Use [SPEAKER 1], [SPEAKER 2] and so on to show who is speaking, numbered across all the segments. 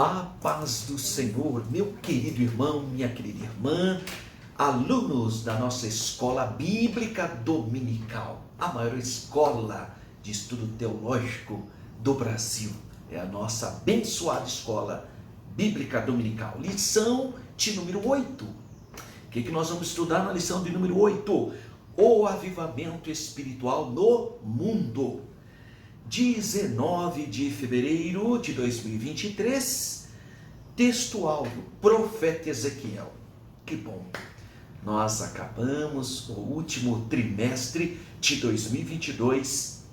[SPEAKER 1] A paz do Senhor, meu querido irmão, minha querida irmã, alunos da nossa escola bíblica dominical, a maior escola de estudo teológico do Brasil. É a nossa abençoada escola bíblica dominical. Lição de número 8. O que nós vamos estudar na lição de número 8? O avivamento espiritual no mundo. 19 de fevereiro de 2023, texto áudio, profeta Ezequiel. Que bom, nós acabamos o último trimestre de 2022,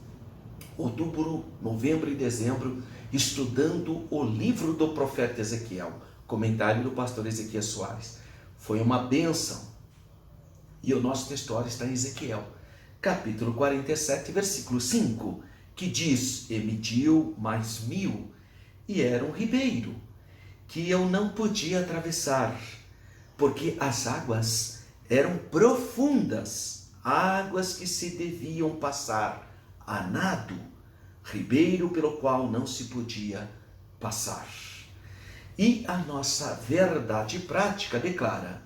[SPEAKER 1] outubro, novembro e dezembro, estudando o livro do profeta Ezequiel, comentário do pastor Ezequiel Soares. Foi uma bênção. E o nosso texto áudio está em Ezequiel, capítulo 47, versículo 5, que diz: e mediu mais 1000, e era um ribeiro, que eu não podia atravessar, porque as águas eram profundas, águas que se deviam passar a nado, ribeiro pelo qual não se podia passar. E a nossa verdade prática declara: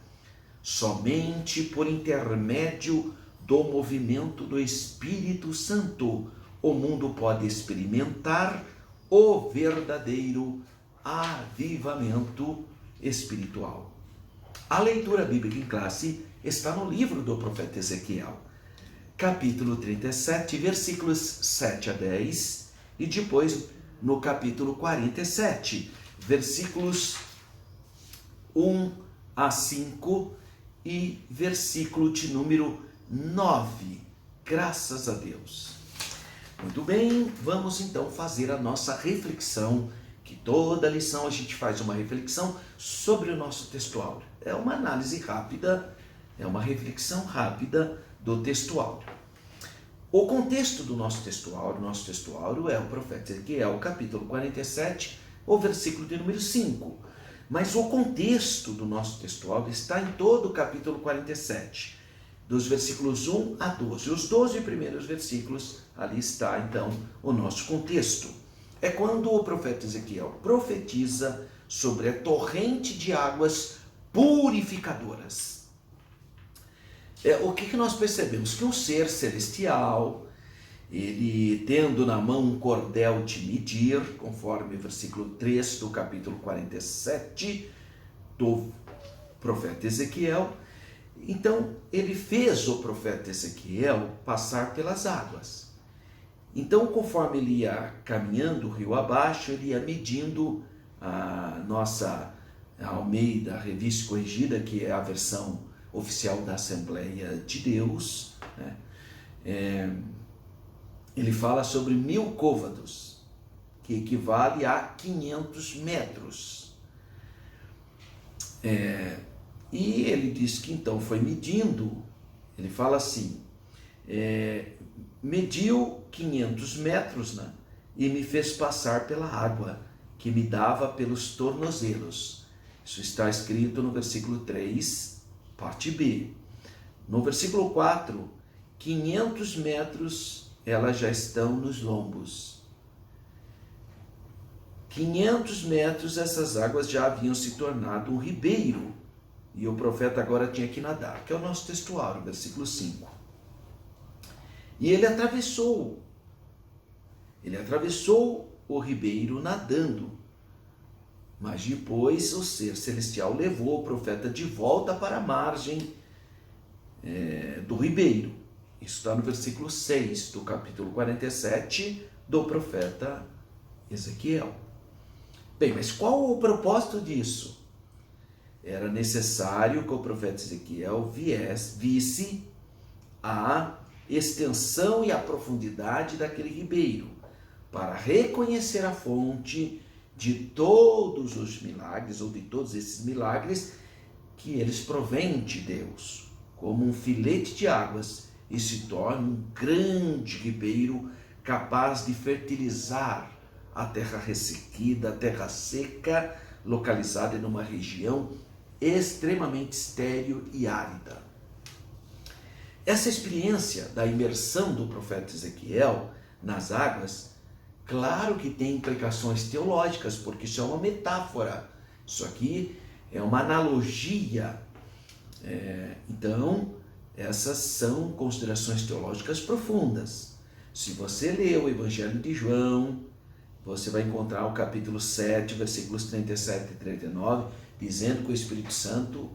[SPEAKER 1] somente por intermédio do movimento do Espírito Santo o mundo pode experimentar o verdadeiro avivamento espiritual. A leitura bíblica em classe está no livro do profeta Ezequiel, capítulo 37, versículos 7 a 10, e depois no capítulo 47, versículos 1 a 5 e versículo de número 9. Graças a Deus. Muito bem, vamos então fazer a nossa reflexão, que toda lição a gente faz uma reflexão sobre o nosso texto áudio. É uma análise rápida, é uma reflexão rápida do texto áudio. O contexto do nosso texto áudio é o profeta Ezequiel, capítulo 47, o versículo de número 5. Mas o contexto do nosso texto áudio está em todo o capítulo 47. Dos versículos 1 a 12. Os 12 primeiros versículos, ali está então o nosso contexto. É quando o profeta Ezequiel profetiza sobre a torrente de águas purificadoras. O que nós percebemos? Que um ser celestial, ele tendo na mão um cordel de medir, conforme o versículo 3 do capítulo 47 do profeta Ezequiel, então, ele fez o profeta Ezequiel passar pelas águas. Então, conforme ele ia caminhando o rio abaixo, ele ia medindo a nossa Almeida Revista Corrigida, que é a versão oficial da Assembleia de Deus, né? Ele fala sobre 1000 côvados, que equivale a 500 metros. E ele diz que então foi medindo, ele fala assim, mediu 500 metros, né, e me fez passar pela água, que me dava pelos tornozelos. Isso está escrito no versículo 3, parte B. No versículo 4, 500 metros elas já estão nos lombos. 500 metros essas águas já haviam se tornado um ribeiro, e o profeta agora tinha que nadar, que é o nosso textuário, versículo 5. E ele atravessou o ribeiro nadando, mas depois o ser celestial levou o profeta de volta para a margem do ribeiro. Isso está no versículo 6 do capítulo 47 do profeta Ezequiel. Bem, mas qual o propósito disso? Era necessário que o profeta Ezequiel visse a extensão e a profundidade daquele ribeiro, para reconhecer a fonte de todos os milagres, ou de todos esses milagres, que eles provêm de Deus, como um filete de águas, e se torna um grande ribeiro capaz de fertilizar a terra ressequida, a terra seca, localizada em uma região extremamente estéril e árida. Essa experiência da imersão do profeta Ezequiel nas águas Claro que tem implicações teológicas, porque isso é uma metáfora. Isso aqui é uma analogia. Então, essas são considerações teológicas profundas. Se você ler o Evangelho de João, você vai encontrar o capítulo 7, versículos 37 e 39, dizendo que o Espírito Santo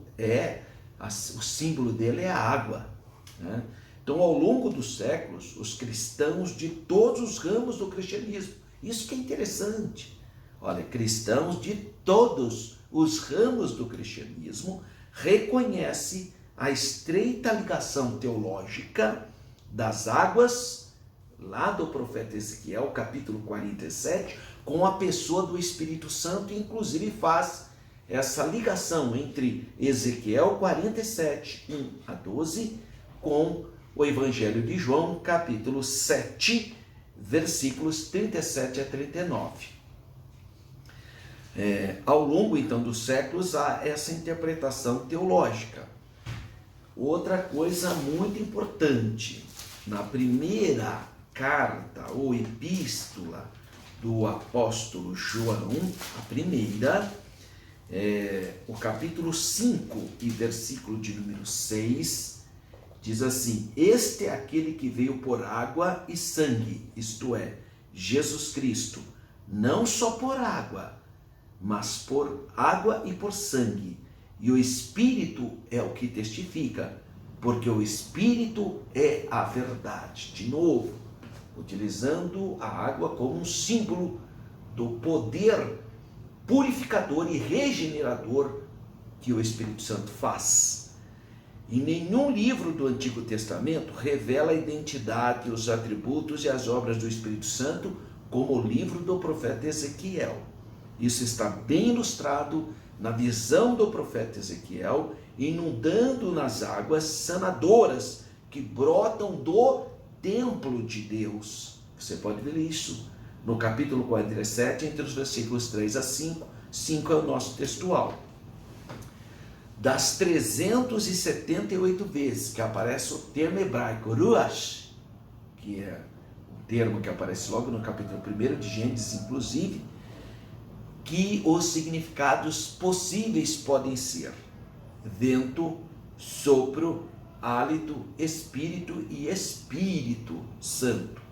[SPEAKER 1] o símbolo dele é a água, né? Então, ao longo dos séculos, os cristãos de todos os ramos do cristianismo, isso que é interessante, olha, cristãos de todos os ramos do cristianismo reconhecem a estreita ligação teológica das águas, lá do profeta Ezequiel, capítulo 47, com a pessoa do Espírito Santo, e inclusive faz essa ligação entre Ezequiel 47, 1 a 12, com o Evangelho de João, capítulo 7, versículos 37 a 39. Ao longo, então, dos séculos, há essa interpretação teológica. Outra coisa muito importante, na primeira carta ou epístola do apóstolo João, a primeira, o capítulo 5 e versículo de número 6, diz assim: este é aquele que veio por água e sangue, isto é, Jesus Cristo, não só por água, mas por água e por sangue. E o Espírito é o que testifica, porque o Espírito é a verdade. De novo, utilizando a água como um símbolo do poder purificador e regenerador que o Espírito Santo faz. Em nenhum livro do Antigo Testamento revela a identidade, os atributos e as obras do Espírito Santo como o livro do profeta Ezequiel. Isso está bem ilustrado na visão do profeta Ezequiel, inundando nas águas sanadoras que brotam do templo de Deus. Você pode ver isso no capítulo 47, entre os versículos 3 a 5. 5 é o nosso textual. Das 378 vezes que aparece o termo hebraico ruach, que é o termo que aparece logo no capítulo 1 de Gênesis, inclusive, que os significados possíveis podem ser vento, sopro, hálito, espírito e Espírito Santo.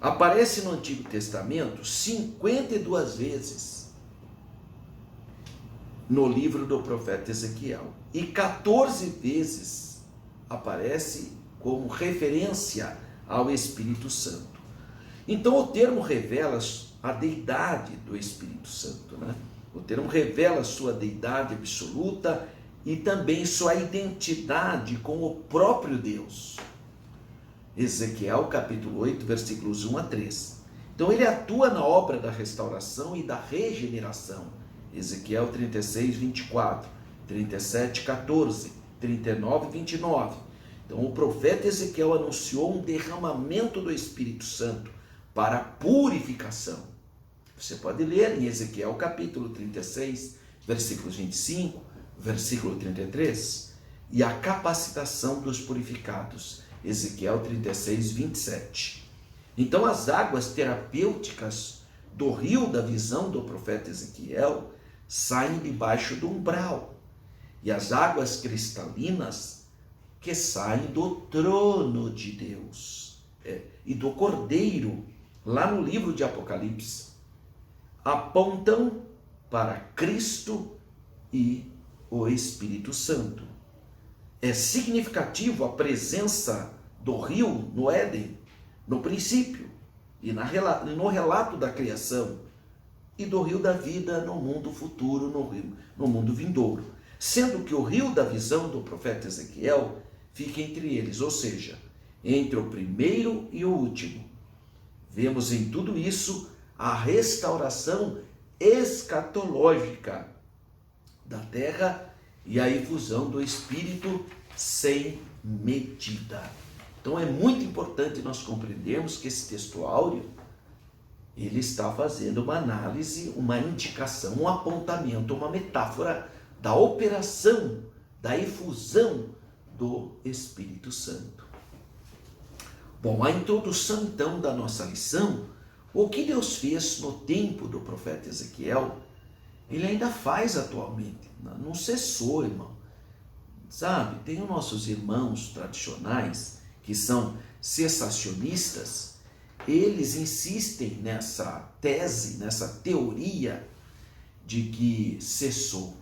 [SPEAKER 1] Aparece no Antigo Testamento 52 vezes no livro do profeta Ezequiel, e 14 vezes aparece como referência ao Espírito Santo. Então o termo revela a deidade do Espírito Santo, né? O termo revela sua deidade absoluta e também sua identidade com o próprio Deus. Ezequiel capítulo 8, versículos 1 a 3. Então ele atua na obra da restauração e da regeneração. Ezequiel 36, 24, 37, 14, 39, 29. Então o profeta Ezequiel anunciou um derramamento do Espírito Santo para purificação. Você pode ler em Ezequiel capítulo 36, versículos 25, versículo 33, e a capacitação dos purificados, Ezequiel 36, 27. Então as águas terapêuticas do rio da visão do profeta Ezequiel saem debaixo do umbral, e as águas cristalinas que saem do trono de Deus e do Cordeiro, lá no livro de Apocalipse, apontam para Cristo e o Espírito Santo. É significativo a presença do rio no Éden, no princípio, e no relato da criação, e do rio da vida no mundo futuro, no mundo vindouro. Sendo que o rio da visão do profeta Ezequiel fica entre eles, ou seja, entre o primeiro e o último. Vemos em tudo isso a restauração escatológica da terra e a efusão do Espírito sem medida. Então é muito importante nós compreendermos que esse texto áureo, ele está fazendo uma análise, uma indicação, um apontamento, uma metáfora da operação, da efusão do Espírito Santo. Bom, a introdução então da nossa lição, O que Deus fez no tempo do profeta Ezequiel, ele ainda faz atualmente. Não cessou, irmão. Sabe, tem os nossos irmãos tradicionais, que são cessacionistas, eles insistem nessa tese, nessa teoria de que cessou,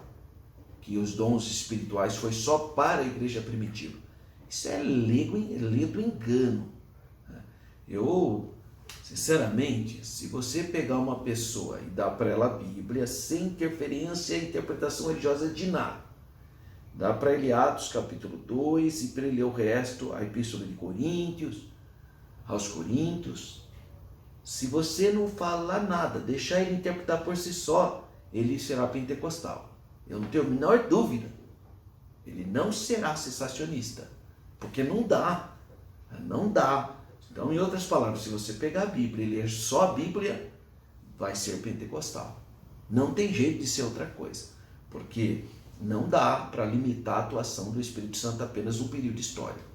[SPEAKER 1] que os dons espirituais foi só para a igreja primitiva. Isso é ledo engano. Eu, sinceramente, se você pegar uma pessoa e dar para ela a Bíblia sem interferência e interpretação religiosa de nada, dá para ele Atos capítulo 2 e para ele ler o resto, a Epístola de Coríntios, aos Coríntios, se você não falar nada, deixar ele interpretar por si só, ele será pentecostal. Eu não tenho a menor dúvida. Ele não será cessacionista, porque não dá. Não dá. Então, em outras palavras, se você pegar a Bíblia e ler só a Bíblia, vai ser pentecostal. Não tem jeito de ser outra coisa, porque não dá para limitar a atuação do Espírito Santo apenas num período histórico.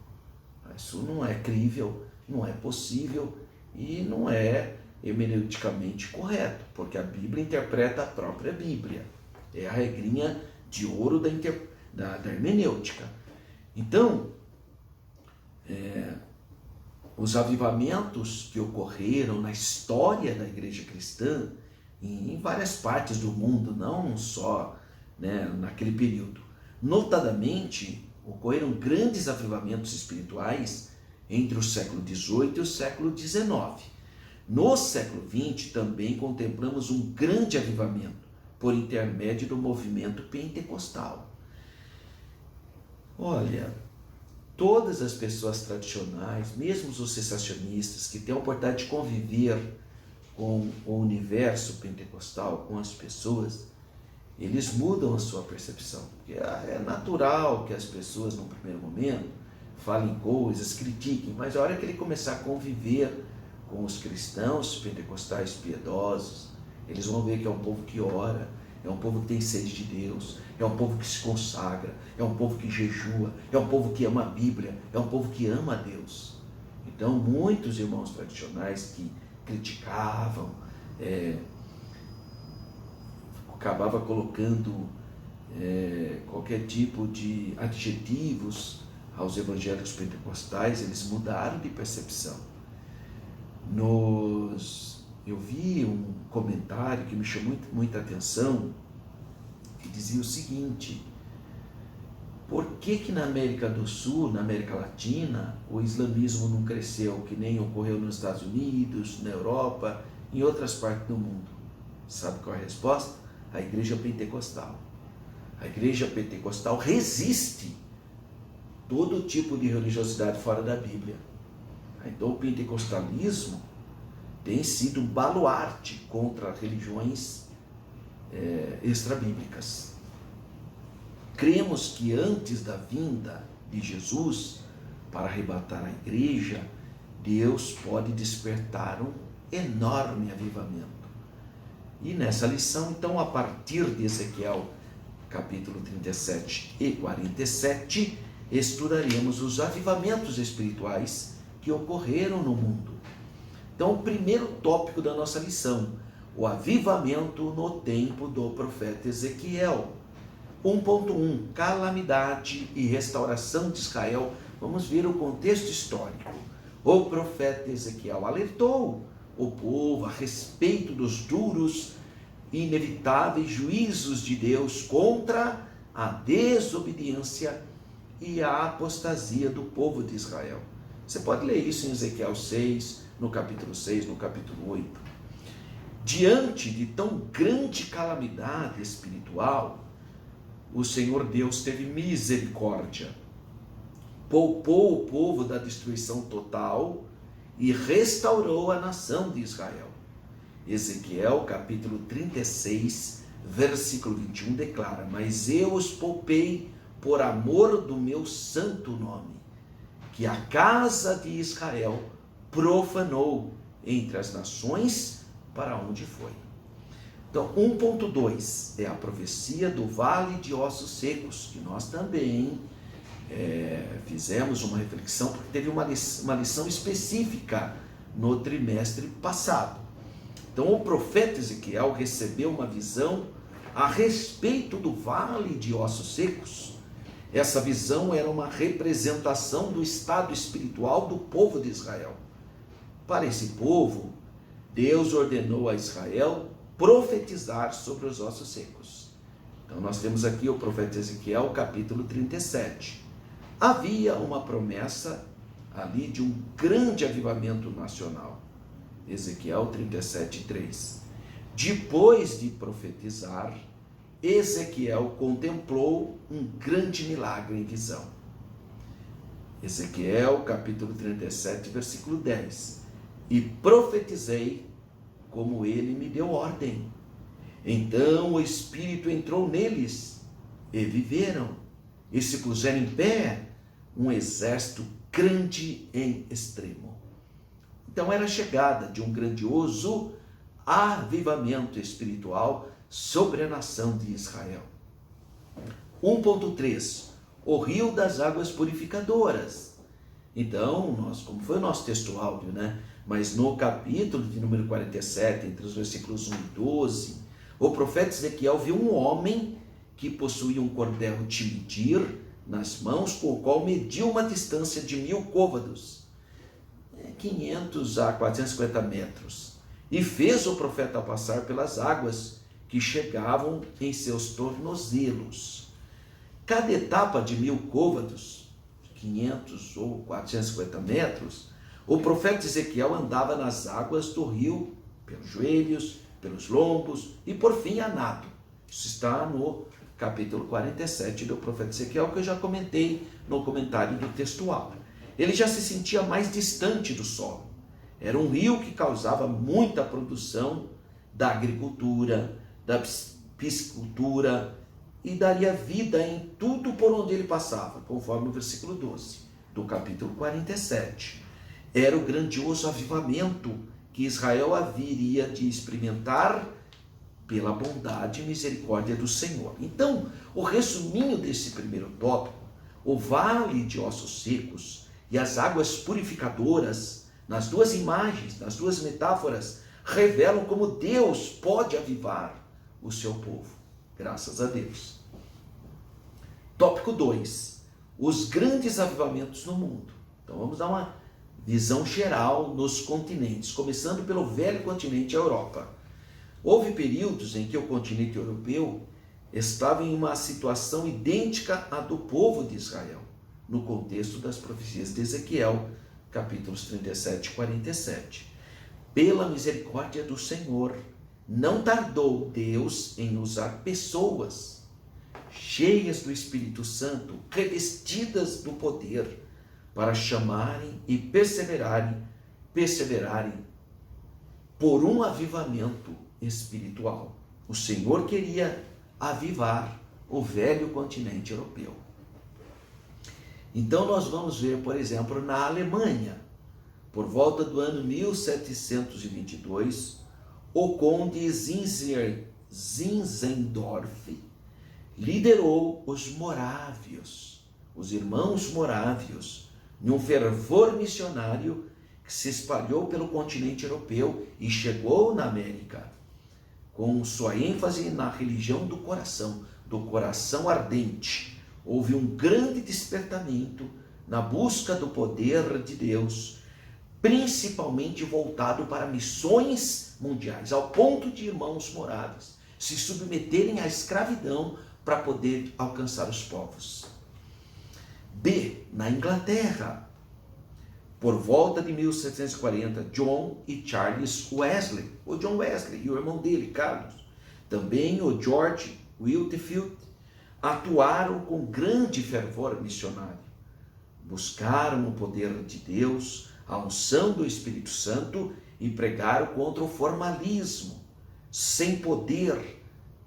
[SPEAKER 1] Isso não é crível, não é possível e não é hermeneuticamente correto, porque a Bíblia interpreta a própria Bíblia. É a regrinha de ouro da hermenêutica. Então, os avivamentos que ocorreram na história da igreja cristã, em várias partes do mundo, não só naquele período. Notadamente, ocorreram grandes avivamentos espirituais entre o século XVIII e o século XIX. No século XX também contemplamos um grande avivamento por intermédio do movimento pentecostal. Olha, todas as pessoas tradicionais, mesmo os cessacionistas, que têm a oportunidade de conviver com o universo pentecostal, com as pessoas, eles mudam a sua percepção. Porque é natural que as pessoas, no primeiro momento, falem coisas, critiquem, mas a hora que ele começar a conviver com os cristãos pentecostais piedosos, eles vão ver que é um povo que ora, é um povo que tem sede de Deus, é um povo que se consagra, é um povo que jejua, é um povo que ama a Bíblia, é um povo que ama a Deus. Então, muitos irmãos tradicionais que criticavam, acabava colocando qualquer tipo de adjetivos aos evangélicos pentecostais, eles mudaram de percepção. Eu vi um comentário que me chamou muita atenção, que dizia o seguinte: por que na América do Sul, na América Latina, o islamismo não cresceu, que nem ocorreu nos Estados Unidos, na Europa, em outras partes do mundo? Sabe qual é a resposta? A igreja pentecostal. A igreja pentecostal resiste todo tipo de religiosidade fora da Bíblia. Então o pentecostalismo tem sido um baluarte contra religiões extrabíblicas. Cremos que antes da vinda de Jesus para arrebatar a igreja, Deus pode despertar um enorme avivamento. E nessa lição, então, a partir de Ezequiel, capítulo 37 e 47, estudaremos os avivamentos espirituais que ocorreram no mundo. Então, o primeiro tópico da nossa lição, o avivamento no tempo do profeta Ezequiel. 1.1, calamidade e restauração de Israel. Vamos ver o contexto histórico. O profeta Ezequiel alertou o povo a respeito dos duros e inevitáveis juízos de Deus contra a desobediência e a apostasia do povo de Israel. Você pode ler isso em Ezequiel 6, no capítulo 6, no capítulo 8. Diante de tão grande calamidade espiritual, o Senhor Deus teve misericórdia, poupou o povo da destruição total e restaurou a nação de Israel. Ezequiel capítulo 36, versículo 21 declara: mas eu os poupei por amor do meu santo nome, que a casa de Israel profanou entre as nações para onde foi. Então, 1.2 é a profecia do vale de ossos secos, que nós também fizemos uma reflexão, porque teve uma lição específica no trimestre passado. Então o profeta Ezequiel recebeu uma visão a respeito do vale de ossos secos. Essa visão era uma representação do estado espiritual do povo de Israel. Para esse povo, Deus ordenou a Israel profetizar sobre os ossos secos. Então nós temos aqui o profeta Ezequiel, capítulo 37. Havia uma promessa ali de um grande avivamento nacional. Ezequiel 37:3. Depois de profetizar, Ezequiel contemplou um grande milagre em visão. Ezequiel, capítulo 37, versículo 10. E profetizei como ele me deu ordem. Então o Espírito entrou neles e viveram, e se puseram em pé um exército grande em extremo. Então era a chegada de um grandioso avivamento espiritual sobre a nação de Israel. 1.3. O rio das águas purificadoras. Então, como foi o nosso texto áudio, né? Mas no capítulo de número 47, entre os versículos 1 e 12, o profeta Ezequiel viu um homem que possuía um cordel de medir nas mãos, com o qual mediu uma distância de 1000 côvados, 500 a 450 metros, e fez o profeta passar pelas águas que chegavam em seus tornozelos. Cada etapa de 1000 côvados, 500 ou 450 metros, o profeta Ezequiel andava nas águas do rio, pelos joelhos, pelos lombos e por fim a nado. Isso está no capítulo 47 do profeta Ezequiel, que eu já comentei no comentário do textual. Ele já se sentia mais distante do solo. Era um rio que causava muita produção da agricultura, da piscicultura, e daria vida em tudo por onde ele passava, conforme o versículo 12 do capítulo 47. Era o grandioso avivamento que Israel haveria de experimentar pela bondade e misericórdia do Senhor. Então, o resuminho desse primeiro tópico, o vale de ossos secos e as águas purificadoras, nas duas imagens, nas duas metáforas, revelam como Deus pode avivar o seu povo. Graças a Deus. Tópico 2. Os grandes avivamentos no mundo. Então vamos dar uma visão geral nos continentes, começando pelo velho continente, a Europa. Houve períodos em que o continente europeu estava em uma situação idêntica à do povo de Israel, no contexto das profecias de Ezequiel, capítulos 37 e 47. Pela misericórdia do Senhor, não tardou Deus em usar pessoas cheias do Espírito Santo, revestidas do poder, para chamarem e perseverarem por um avivamento espiritual. O Senhor queria avivar o velho continente europeu. Então nós vamos ver, por exemplo, na Alemanha, por volta do ano 1722, o conde Zinzendorf liderou os morávios, os irmãos morávios, num fervor missionário que se espalhou pelo continente europeu e chegou na América, com sua ênfase na religião do coração ardente. Houve um grande despertamento na busca do poder de Deus, principalmente voltado para missões mundiais, ao ponto de irmãos moráveis se submeterem à escravidão para poder alcançar os povos. B. Na Inglaterra, por volta de 1740, John e Charles Wesley, o John Wesley e o irmão dele, Carlos, também o George Whitefield, atuaram com grande fervor missionário. Buscaram o poder de Deus, a unção do Espírito Santo e pregaram contra o formalismo, sem poder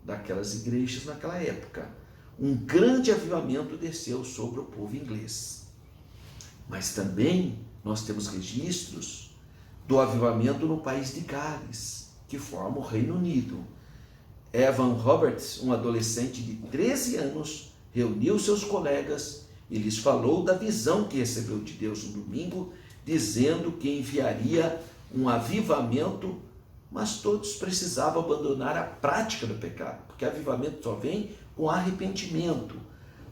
[SPEAKER 1] daquelas igrejas naquela época. Um grande avivamento desceu sobre o povo inglês. Mas também nós temos registros do avivamento no país de Gales, que forma o Reino Unido. Evan Roberts, um adolescente de 13 anos, reuniu seus colegas e lhes falou da visão que recebeu de Deus no domingo, dizendo que enviaria um avivamento mas todos precisavam abandonar a prática do pecado, porque avivamento só vem com arrependimento.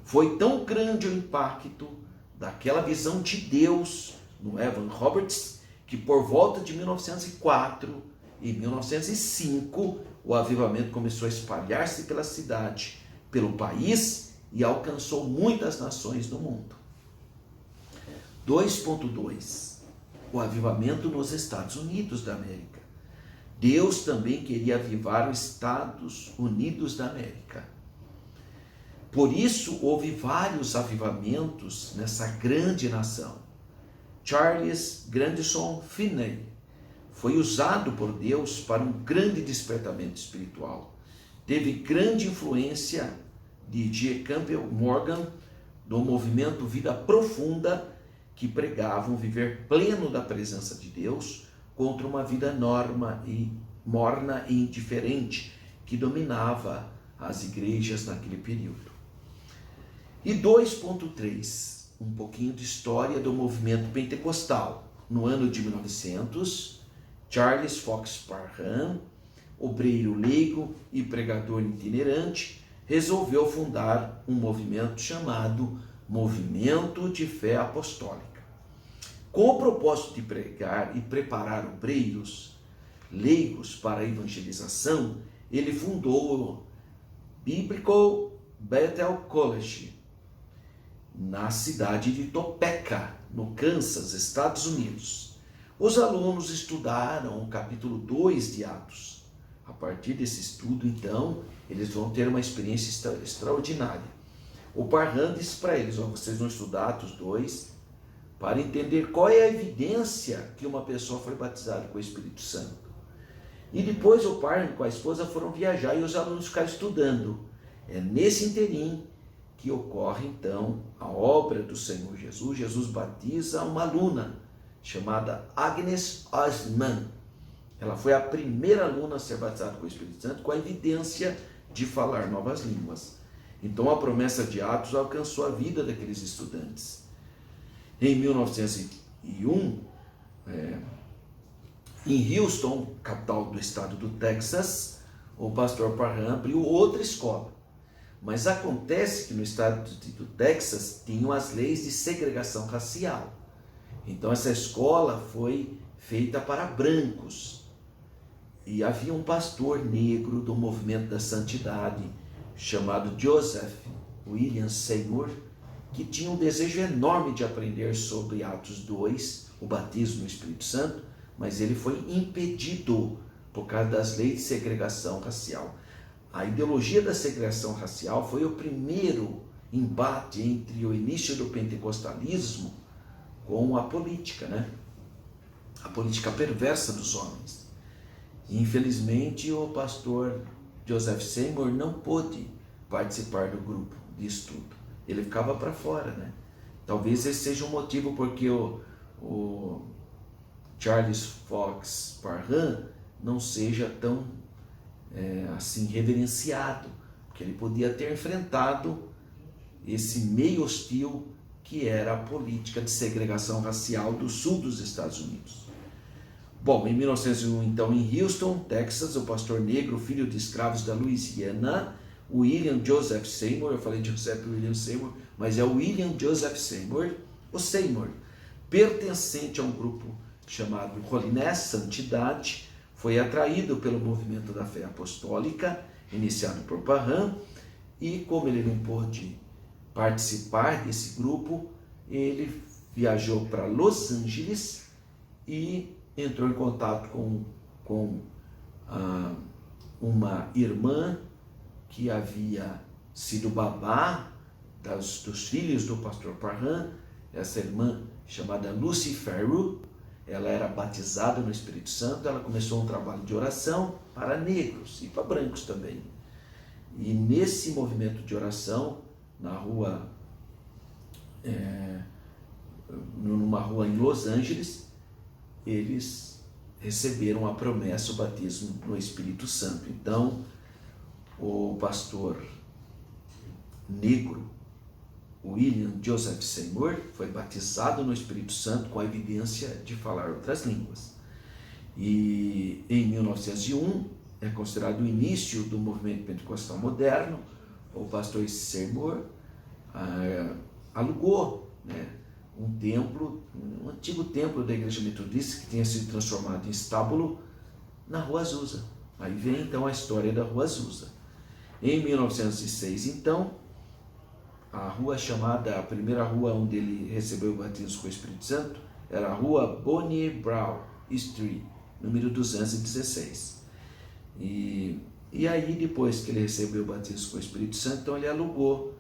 [SPEAKER 1] Foi tão grande o impacto daquela visão de Deus no Evan Roberts, que por volta de 1904 e 1905, o avivamento começou a espalhar-se pela cidade, pelo país e alcançou muitas nações do mundo. 2.2 O avivamento nos Estados Unidos da América. Deus também queria avivar os Estados Unidos da América. Por isso, houve vários avivamentos nessa grande nação. Charles Grandison Finney foi usado por Deus para um grande despertamento espiritual. Teve grande influência de G. Campbell Morgan, do movimento Vida Profunda, que pregavam viver pleno da presença de Deus contra uma vida morna e indiferente que dominava as igrejas naquele período. E 2.3, um pouquinho de história do movimento pentecostal. No ano de 1900, Charles Fox Parham, obreiro leigo e pregador itinerante, resolveu fundar um movimento chamado Movimento de Fé Apostólica. Com o propósito de pregar e preparar obreiros leigos para a evangelização, ele fundou o Biblical Bethel College, na cidade de Topeka, no Kansas, Estados Unidos. Os alunos estudaram o capítulo 2 de Atos. A partir desse estudo, então, eles vão ter uma experiência extraordinária. O Parham disse para eles: vocês vão estudar Atos 2 para entender qual é a evidência que uma pessoa foi batizada com o Espírito Santo. E depois o Parham com a esposa foram viajar e os alunos ficaram estudando. É nesse interim que ocorre então a obra do Senhor Jesus. Jesus batiza uma aluna chamada Agnes Osman. Ela foi a primeira aluna a ser batizada com o Espírito Santo, com a evidência de falar novas línguas. Então a promessa de Atos alcançou a vida daqueles estudantes. Em 1901, em Houston, capital do estado do Texas, o pastor Parham abriu outra escola. Mas acontece que no estado do Texas tinham as leis de segregação racial. Então essa escola foi feita para brancos. E havia um pastor negro do movimento da santidade, chamado Joseph William Seymour, que tinha um desejo enorme de aprender sobre Atos 2, o batismo no Espírito Santo, mas ele foi impedido por causa das leis de segregação racial. A ideologia da segregação racial foi o primeiro embate entre o início do pentecostalismo com a política, A política perversa dos homens. E, infelizmente, o pastor Joseph Seymour não pôde participar do grupo de estudo. Ele ficava para fora, Talvez esse seja um motivo porque o Charles Fox Parham não seja tão assim reverenciado, porque ele podia ter enfrentado esse meio hostil que era a política de segregação racial do sul dos Estados Unidos. Bom, em 1901, então, em Houston, Texas, o pastor negro, filho de escravos da Louisiana, William Joseph Seymour, eu falei Joseph William Seymour, mas é William Joseph Seymour, o Seymour, pertencente a um grupo chamado Holiness, Santidade, foi atraído pelo movimento da fé apostólica, iniciado por Parham, e como ele não pôde participar desse grupo, ele viajou para Los Angeles e entrou em contato com uma irmã que havia sido babá dos filhos do pastor Parham. Essa irmã, chamada Lucy Ferro, ela era batizada no Espírito Santo. Ela começou um trabalho de oração para negros e para brancos também. E nesse movimento de oração, numa rua em Los Angeles, eles receberam a promessa, o batismo no Espírito Santo. Então, o pastor negro, William Joseph Seymour, foi batizado no Espírito Santo com a evidência de falar outras línguas. E em 1901 é considerado o início do movimento pentecostal moderno. O pastor Seymour alugou, né, um templo, um antigo templo da igreja metodista que tinha sido transformado em estábulo na Rua Azusa. Aí vem então a história da Rua Azusa. Em 1906, então, a rua chamada, a primeira rua onde ele recebeu o batismo com o Espírito Santo, era a Rua Bonnie Brown Street, número 216. E aí, depois que ele recebeu o batismo com o Espírito Santo, então ele alugou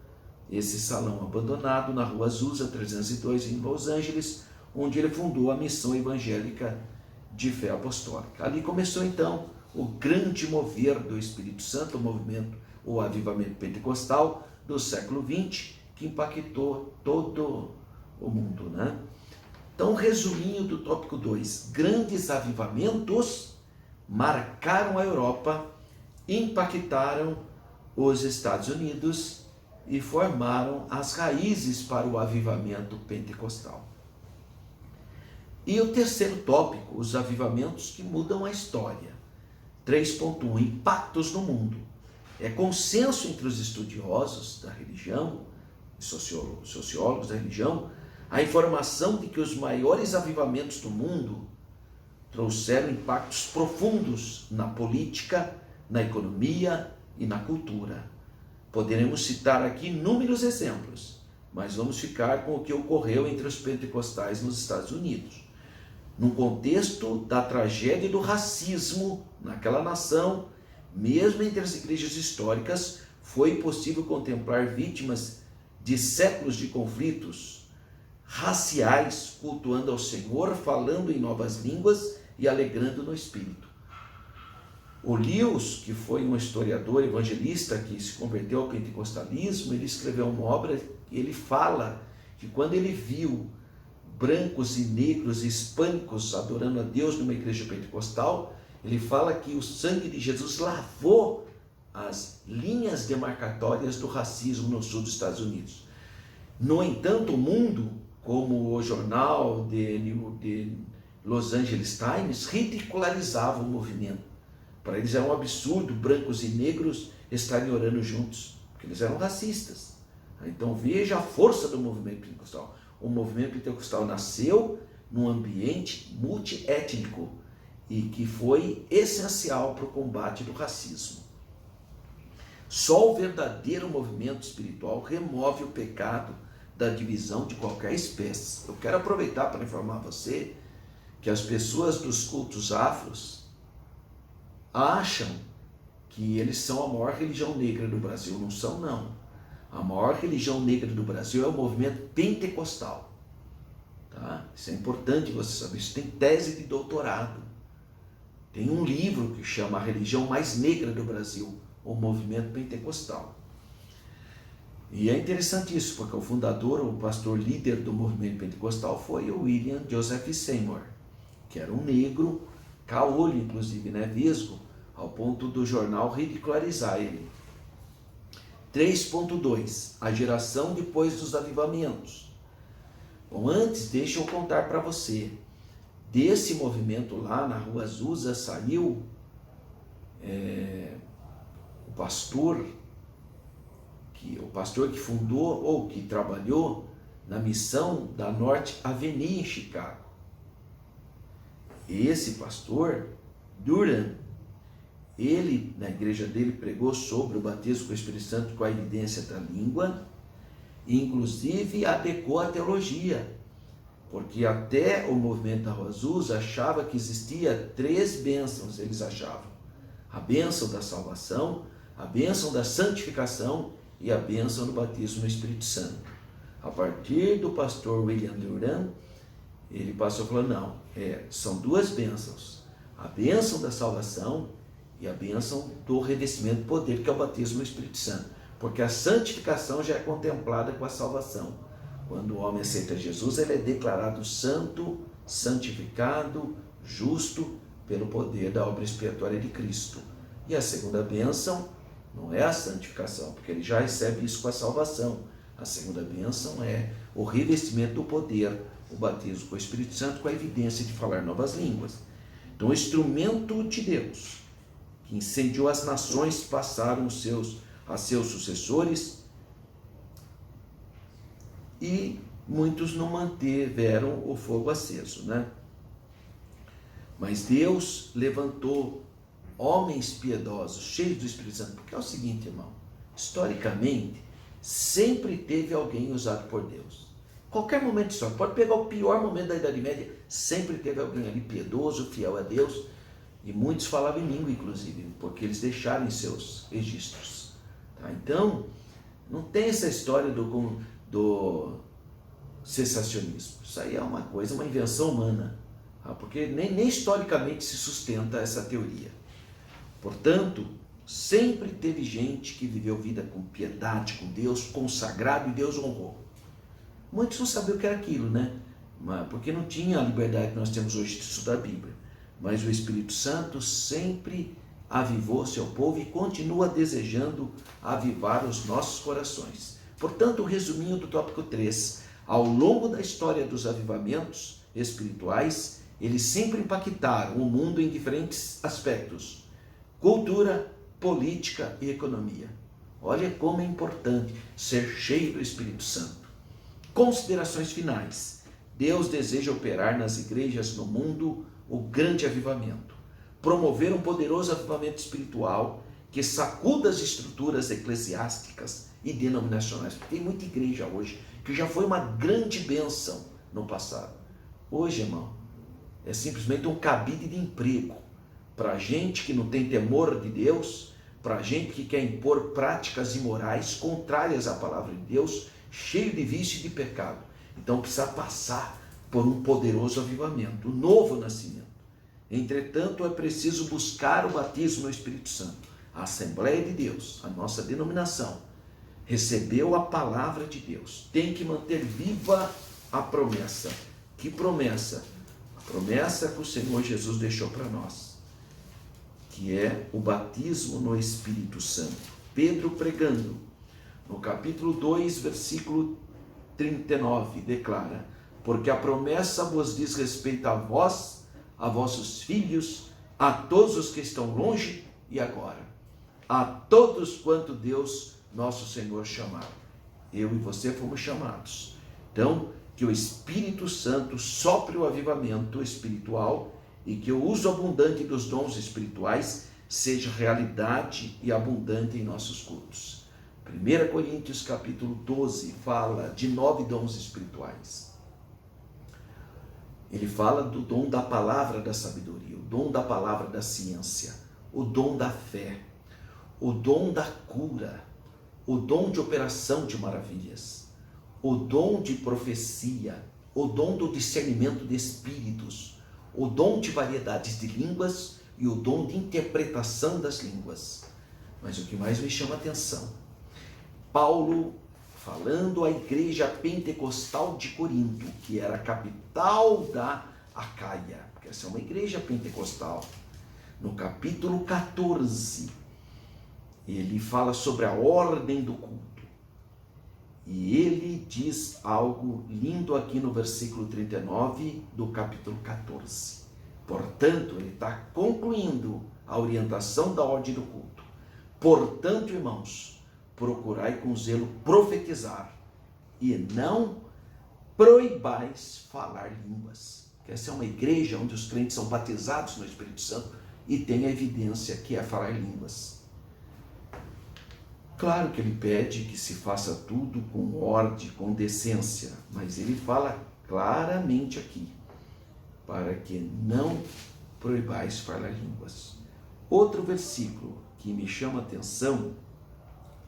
[SPEAKER 1] esse salão abandonado na Rua Azusa 302, em Los Angeles, onde ele fundou a Missão Evangélica de Fé Apostólica. Ali começou então o grande mover do Espírito Santo, o movimento, o avivamento pentecostal do século XX, que impactou todo o mundo, né? Então, resuminho do tópico 2, grandes avivamentos marcaram a Europa, impactaram os Estados Unidos e formaram as raízes para o avivamento pentecostal. E o terceiro tópico, os avivamentos que mudam a história. 3.1, impactos no mundo. É consenso entre os estudiosos da religião, sociólogos da religião, a informação de que os maiores avivamentos do mundo trouxeram impactos profundos na política, na economia e na cultura. Poderemos citar aqui inúmeros exemplos, mas vamos ficar com o que ocorreu entre os pentecostais nos Estados Unidos. No contexto da tragédia do racismo naquela nação, mesmo entre as igrejas históricas, foi possível contemplar vítimas de séculos de conflitos raciais, cultuando ao Senhor, falando em novas línguas e alegrando no Espírito. O Lewis, que foi um historiador evangelista que se converteu ao pentecostalismo, ele escreveu uma obra e ele fala que quando ele viu brancos e negros e hispânicos adorando a Deus numa igreja pentecostal, ele fala que o sangue de Jesus lavou as linhas demarcatórias do racismo no sul dos Estados Unidos. No entanto, o mundo, como o jornal de Los Angeles Times, ridicularizava o movimento. Para eles era um absurdo brancos e negros estarem orando juntos, porque eles eram racistas. Então veja a força do movimento pentecostal. O movimento pentecostal nasceu num ambiente multiétnico e que foi essencial para o combate do racismo. Só o verdadeiro movimento espiritual remove o pecado da divisão de qualquer espécie. Eu quero aproveitar para informar você que as pessoas dos cultos afros acham que eles são a maior religião negra do Brasil. Não são, não. A maior religião negra do Brasil é o movimento pentecostal. Tá? Isso é importante você saber. Isso tem tese de doutorado. Tem um livro que chama A Religião Mais Negra do Brasil, o movimento pentecostal. E é interessante isso, porque o fundador, o pastor líder do movimento pentecostal foi o William Joseph Seymour, que era um negro, caolho inclusive, né, vesgo, ao ponto do jornal ridicularizar ele. 3.2, a geração depois dos avivamentos. Bom, antes, deixa eu contar para você. Desse movimento lá na Rua Azusa saiu o pastor que fundou ou que trabalhou na missão da North Avenue em Chicago. Esse pastor, Durham, ele, na igreja dele, pregou sobre o batismo com o Espírito Santo com a evidência da língua, e inclusive adequou a teologia, porque até o movimento da Rua Azusa achava que existia 3 bênçãos, eles achavam: a bênção da salvação, a bênção da santificação e a bênção do batismo no Espírito Santo. A partir do pastor William Durham, ele passou falando, não, são 2 bênçãos, a bênção da salvação e a bênção do revestimento do poder, que é o batismo no Espírito Santo, porque a santificação já é contemplada com a salvação. Quando o homem aceita Jesus, ele é declarado santo, santificado, justo, pelo poder da obra expiatória de Cristo. E a segunda bênção não é a santificação, porque ele já recebe isso com a salvação. A segunda bênção é o revestimento do poder, o batismo com o Espírito Santo, com a evidência de falar novas línguas. Então, o instrumento de Deus, que incendiou as nações, passaram a seus sucessores, e muitos não mantiveram o fogo aceso, né? Mas Deus levantou homens piedosos, cheios do Espírito Santo, porque é o seguinte, irmão, historicamente, sempre teve alguém usado por Deus. Qualquer momento histórico, pode pegar o pior momento da Idade Média, sempre teve alguém ali piedoso, fiel a Deus, e muitos falavam em língua, inclusive, porque eles deixaram em seus registros. Tá? Então, não tem essa história do cessacionismo. Isso aí é uma coisa, uma invenção humana, tá? Porque nem historicamente se sustenta essa teoria. Portanto, sempre teve gente que viveu vida com piedade, com Deus, consagrado, e Deus honrou. Muitos não sabiam o que era aquilo, né? Porque não tinha a liberdade que nós temos hoje de estudar a Bíblia. Mas o Espírito Santo sempre avivou seu povo e continua desejando avivar os nossos corações. Portanto, o resuminho do tópico 3. Ao longo da história dos avivamentos espirituais, eles sempre impactaram o mundo em diferentes aspectos: cultura, política e economia. Olha como é importante ser cheio do Espírito Santo. Considerações finais. Deus deseja operar nas igrejas no mundo o grande avivamento, promover um poderoso avivamento espiritual que sacuda as estruturas eclesiásticas e denominacionais. Tem muita igreja hoje que já foi uma grande bênção no passado. Hoje, irmão, é simplesmente um cabide de emprego para gente que não tem temor de Deus, para gente que quer impor práticas imorais contrárias à palavra de Deus, cheio de vício e de pecado. Então precisa passar por um poderoso avivamento, um novo nascimento. Entretanto, é preciso buscar o batismo no Espírito Santo. A Assembleia de Deus, a nossa denominação, recebeu a palavra de Deus. Tem que manter viva a promessa. Que promessa? A promessa que o Senhor Jesus deixou para nós, que é o batismo no Espírito Santo. Pedro pregando, no capítulo 2, versículo 39, declara: porque a promessa vos diz respeito a vós, a vossos filhos, a todos os que estão longe e agora, a todos quanto Deus, nosso Senhor, chamar. Eu e você fomos chamados. Então, que o Espírito Santo sopre o avivamento espiritual e que o uso abundante dos dons espirituais seja realidade e abundante em nossos cultos. 1 Coríntios capítulo 12 fala de 9 dons espirituais. Ele fala do dom da palavra da sabedoria, o dom da palavra da ciência, o dom da fé, o dom da cura, o dom de operação de maravilhas, o dom de profecia, o dom do discernimento de espíritos, o dom de variedades de línguas e o dom de interpretação das línguas. Mas o que mais me chama a atenção, Paulo falando à igreja pentecostal de Corinto, que era a capital da Acaia, porque essa é uma igreja pentecostal. No capítulo 14, ele fala sobre a ordem do culto. E ele diz algo lindo aqui no versículo 39 do capítulo 14. Portanto, ele está concluindo a orientação da ordem do culto. Portanto, irmãos, procurai com zelo profetizar e não proibais falar línguas. Essa é uma igreja onde os crentes são batizados no Espírito Santo e tem a evidência que é falar línguas. Claro que ele pede que se faça tudo com ordem, com decência, mas ele fala claramente aqui, para que não proibais falar línguas. Outro versículo que me chama a atenção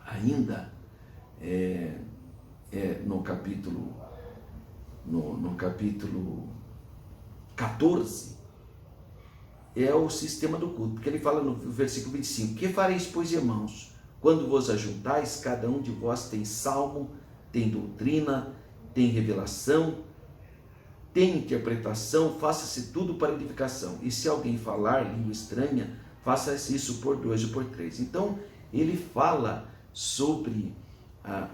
[SPEAKER 1] ainda é no capítulo 14, é o sistema do culto, porque ele fala no versículo 25, que fareis, pois, irmãos, quando vos ajuntais, cada um de vós tem salmo, tem doutrina, tem revelação, tem interpretação, faça-se tudo para edificação. E se alguém falar língua estranha, faça-se isso por 2 ou por 3. Então, ele fala sobre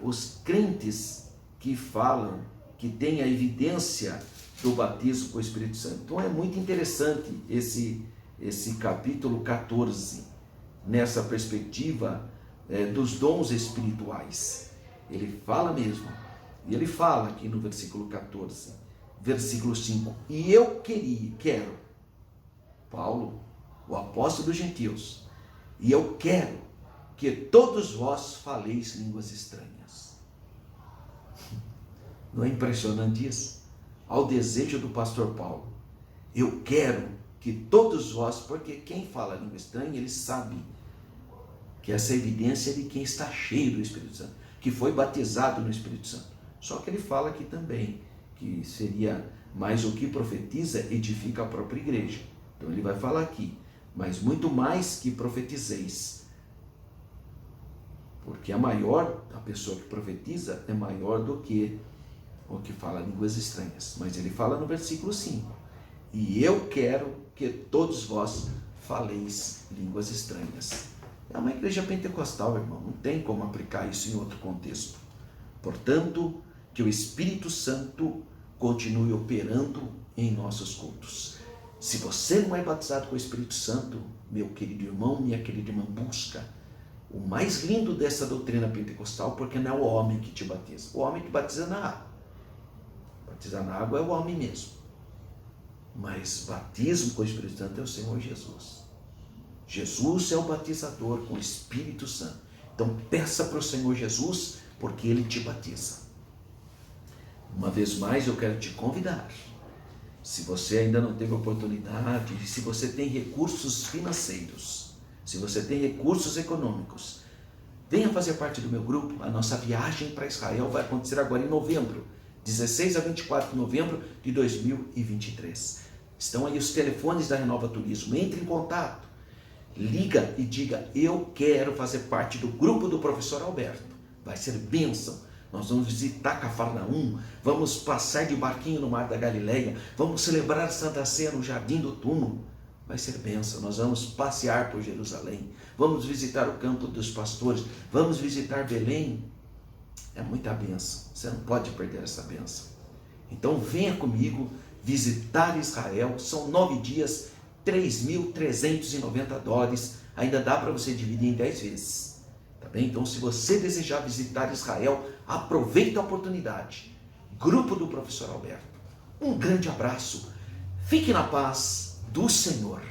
[SPEAKER 1] os crentes que falam, que têm a evidência do batismo com o Espírito Santo. Então, é muito interessante esse esse capítulo 14, nessa perspectiva dos dons espirituais. Ele fala mesmo, e ele fala aqui no versículo 14, versículo 5, e eu quero, Paulo, o apóstolo dos gentios, e eu quero que todos vós faleis línguas estranhas. Não é impressionante isso? Ao desejo do pastor Paulo, eu quero que todos vós, porque quem fala língua estranha, ele sabe que essa evidência é de quem está cheio do Espírito Santo, que foi batizado no Espírito Santo. Só que ele fala aqui também, que seria mais o que profetiza, edifica a própria igreja. Então ele vai falar aqui, mas muito mais que profetizeis. Porque a pessoa que profetiza é maior do que o que fala línguas estranhas. Mas ele fala no versículo 5, e eu quero que todos vós faleis línguas estranhas. É uma igreja pentecostal, irmão, não tem como aplicar isso em outro contexto. Portanto, que o Espírito Santo continue operando em nossos cultos. Se você não é batizado com o Espírito Santo, meu querido irmão, minha querida irmã, busca o mais lindo dessa doutrina pentecostal, porque não é o homem que te batiza. O homem que batiza na água. Batizar na água é o homem mesmo. Mas batismo com o Espírito Santo é o Senhor Jesus. Jesus é o batizador com o Espírito Santo. Então peça para o Senhor Jesus, porque Ele te batiza. Uma vez mais eu quero te convidar. Se você ainda não teve oportunidade, se você tem recursos financeiros, se você tem recursos econômicos, venha fazer parte do meu grupo. A nossa viagem para Israel vai acontecer agora em novembro, 16 a 24 de novembro de 2023. Estão aí os telefones da Renova Turismo. Entre em contato, liga e diga, eu quero fazer parte do grupo do professor Alberto. Vai ser bênção. Nós vamos visitar Cafarnaum, vamos passar de barquinho no Mar da Galileia, vamos celebrar Santa Ceia no Jardim do Túmulo. Vai ser bênção. Nós vamos passear por Jerusalém, vamos visitar o Campo dos Pastores, vamos visitar Belém. É muita bênção, você não pode perder essa bênção. Então venha comigo visitar Israel, são 9 dias, $3.390, ainda dá para você dividir em 10 vezes. Tá bem? Então, se você desejar visitar Israel, aproveita a oportunidade. Grupo do professor Alberto. Um grande abraço. Fique na paz do Senhor.